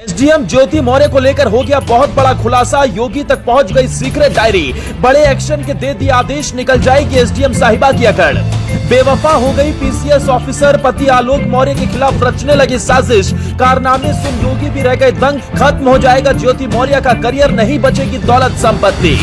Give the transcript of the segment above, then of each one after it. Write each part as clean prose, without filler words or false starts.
SDM ज्योति मौर्य को लेकर हो गया बहुत बड़ा खुलासा। योगी तक पहुंच गई सीक्रेट डायरी। बड़े एक्शन के दे दिए आदेश, निकल जाएगी एसडीएम साहिबा की अकड़। बेवफा हो गई पीसीएस ऑफिसर, पति आलोक मौर्य के खिलाफ रचने लगी साजिश। कारनामे सुन योगी भी रह गए दंग। खत्म हो जाएगा ज्योति मौर्य का करियर, नहीं बचेगी दौलत संपत्ति।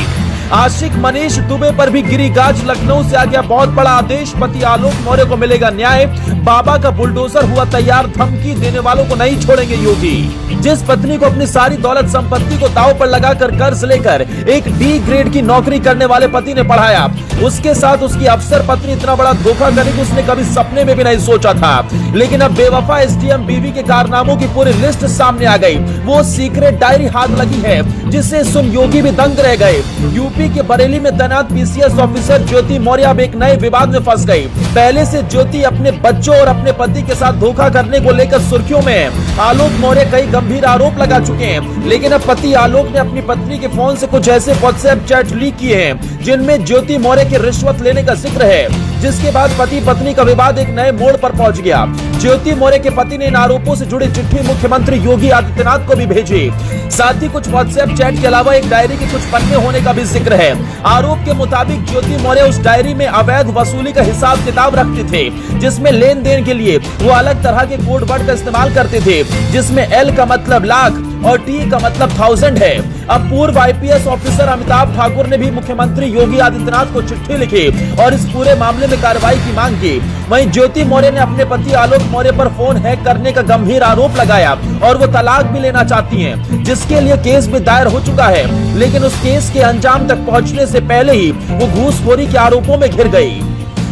आशिक मनीष दुबे पर भी गिरी गाज। लखनऊ से आ गया बहुत बड़ा आदेश, पति आलोक मौर्य को मिलेगा न्याय। बाबा का बुलडोजर हुआ तैयार, धमकी देने वालों को नहीं छोड़ेंगे योगी। जिस पत्नी को अपनी सारी दौलत संपत्ति को दांव पर लगाकर कर्ज लेकर एक डी ग्रेड की नौकरी करने वाले पति ने पढ़ाया, उसके साथ उसकी अफसर पत्नी इतना बड़ा धोखा करेगी उसने कभी सपने में भी नहीं सोचा था। लेकिन अब बेवफा एसडीएम बीवी के कारनामों की पूरी लिस्ट सामने आ गई। वो सीक्रेट डायरी हाथ लगी है जिसे सुन योगी भी दंग रह गए। यूपी के बरेली में तैनात पीसीएस ऑफिसर ज्योति मौर्य अब एक नए विवाद में फंस गई। पहले से ज्योति अपने बच्चों और अपने पति के साथ धोखा करने को लेकर सुर्खियों में है। आलोक मौर्य कई गंभीर आरोप लगा चुके हैं, लेकिन अब पति आलोक ने अपनी पत्नी के फोन से कुछ ऐसे व्हाट्सएप चैट लीक किए हैं जिनमें ज्योति मौर्य के रिश्वत लेने का जिक्र है, जिसके बाद पति पत्नी का विवाद एक नए मोड़ पर पहुंच गया। ज्योति मौर्य के पति ने इन आरोपों से जुड़ी चिट्ठी मुख्यमंत्री योगी आदित्यनाथ को भी भेजी। साथ ही कुछ व्हाट्सएप चैट के अलावा एक डायरी के कुछ पन्ने होने का भी जिक्र है। आरोप के मुताबिक ज्योति मौर्य उस डायरी में अवैध वसूली का हिसाब किताब रखते थे, जिसमें लेन देन के लिए वो अलग तरह के कोड वर्ड का इस्तेमाल करते थे, जिसमें एल का मतलब लाख और टी का मतलब 1000 है। अब पूर्व आईपीएस ऑफिसर अमिताभ ठाकुर ने भी मुख्यमंत्री योगी आदित्यनाथ को चिट्ठी लिखी और इस पूरे मामले में कार्रवाई की मांग की। वहीं ज्योति मौर्य ने अपने पति आलोक मौर्य पर फोन हैक करने का गंभीर आरोप लगाया और वो तलाक भी लेना चाहती हैं, जिसके लिए केस भी दायर हो चुका है। लेकिन उस केस के अंजाम तक पहुंचने से पहले ही वो घूसखोरी के आरोपों में घिर गई,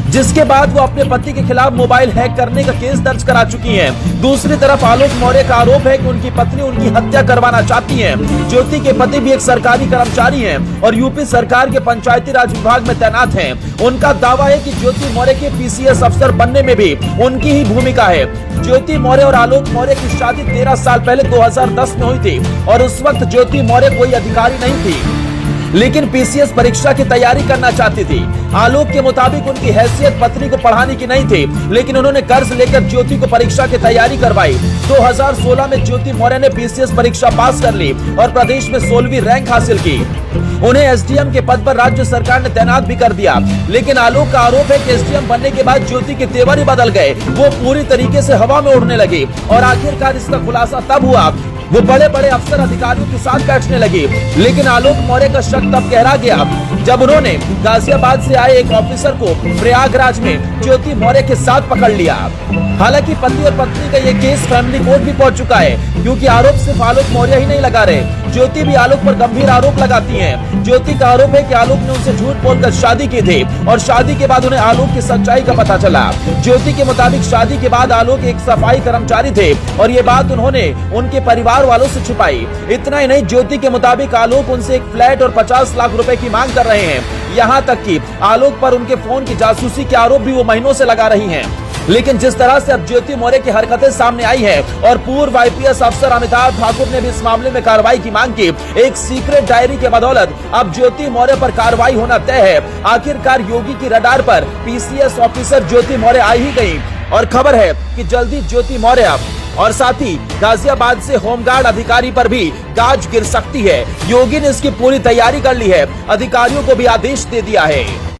जिसके बाद वो अपने पति के खिलाफ मोबाइल हैक करने का केस दर्ज करा चुकी हैं। दूसरी तरफ आलोक मौर्य का आरोप है कि उनकी पत्नी उनकी हत्या करवाना चाहती हैं। ज्योति के पति भी एक सरकारी कर्मचारी हैं और यूपी सरकार के पंचायती राज विभाग में तैनात हैं। उनका दावा है कि ज्योति मौर्य के पीसीएस अफसर बनने में भी उनकी ही भूमिका है। ज्योति मौर्य और आलोक मौर्य की शादी 13 साल पहले 2010 में हुई थी और उस वक्त ज्योति मौर्य कोई अधिकारी नहीं थी, लेकिन पीसीएस परीक्षा की तैयारी करना चाहती थी। आलोक के मुताबिक उनकी हैसियत पत्नी को पढ़ाने की नहीं थी, लेकिन उन्होंने कर्ज लेकर ज्योति को परीक्षा की तैयारी करवाई। 2016 में ज्योति मौर्य ने पीसीएस परीक्षा पास कर ली और प्रदेश में 16वीं रैंक हासिल की। उन्हें एसडीएम के पद पर राज्य सरकार ने तैनात भी कर दिया। लेकिन आलोक का आरोप है कि एसडीएम बनने के बाद ज्योति के तेवर ही बदल गए, वो पूरी तरीके से हवा में उड़ने लगी और आखिरकार इसका खुलासा तब हुआ वो बड़े बड़े अफसर अधिकारियों के साथ बैठने लगे। लेकिन आलोक मौर्य का शक तब गहरा गया जब उन्होंने गाजियाबाद से आए एक ऑफिसर को प्रयागराज में ज्योति मौर्य के साथ पकड़ लिया। हालांकि पति और पत्नी का ये केस फैमिली कोर्ट भी पहुंच चुका है, क्योंकि आरोप सिर्फ आलोक मौर्य ही नहीं लगा रहे, ज्योति भी आलोक पर गंभीर आरोप लगाती हैं। ज्योति का आरोप है कि आलोक ने उनसे झूठ बोलकर शादी की थी और शादी के बाद उन्हें आलोक की सच्चाई का पता चला। ज्योति के मुताबिक शादी के बाद आलोक एक सफाई कर्मचारी थे और ये बात उन्होंने उनके परिवार वालों से छुपाई। इतना ही नहीं, ज्योति के मुताबिक आलोक उनसे एक फ्लैट और 50 लाख रुपए की मांग कर रहे हैं। यहाँ तक कि आलोक पर उनके फोन की जासूसी के आरोप भी वो महीनों से लगा रही हैं। लेकिन जिस तरह से अब ज्योति मौर्य की हरकतें सामने आई है और पूर्व आईपीएस अफसर अमिताभ ठाकुर ने भी इस मामले में कार्रवाई की मांग की, एक सीक्रेट डायरी के बदौलत अब ज्योति मौर्य पर कार्रवाई होना तय है। आखिरकार योगी की रडार पर पीसीएस ऑफिसर ज्योति मौर्य आ ही गई और खबर है कि जल्दी ज्योति मौर्य और साथ ही गाजियाबाद से होमगार्ड अधिकारी पर भी गाज गिर सकती है। योगी ने इसकी पूरी तैयारी कर ली है, अधिकारियों को भी आदेश दे दिया है।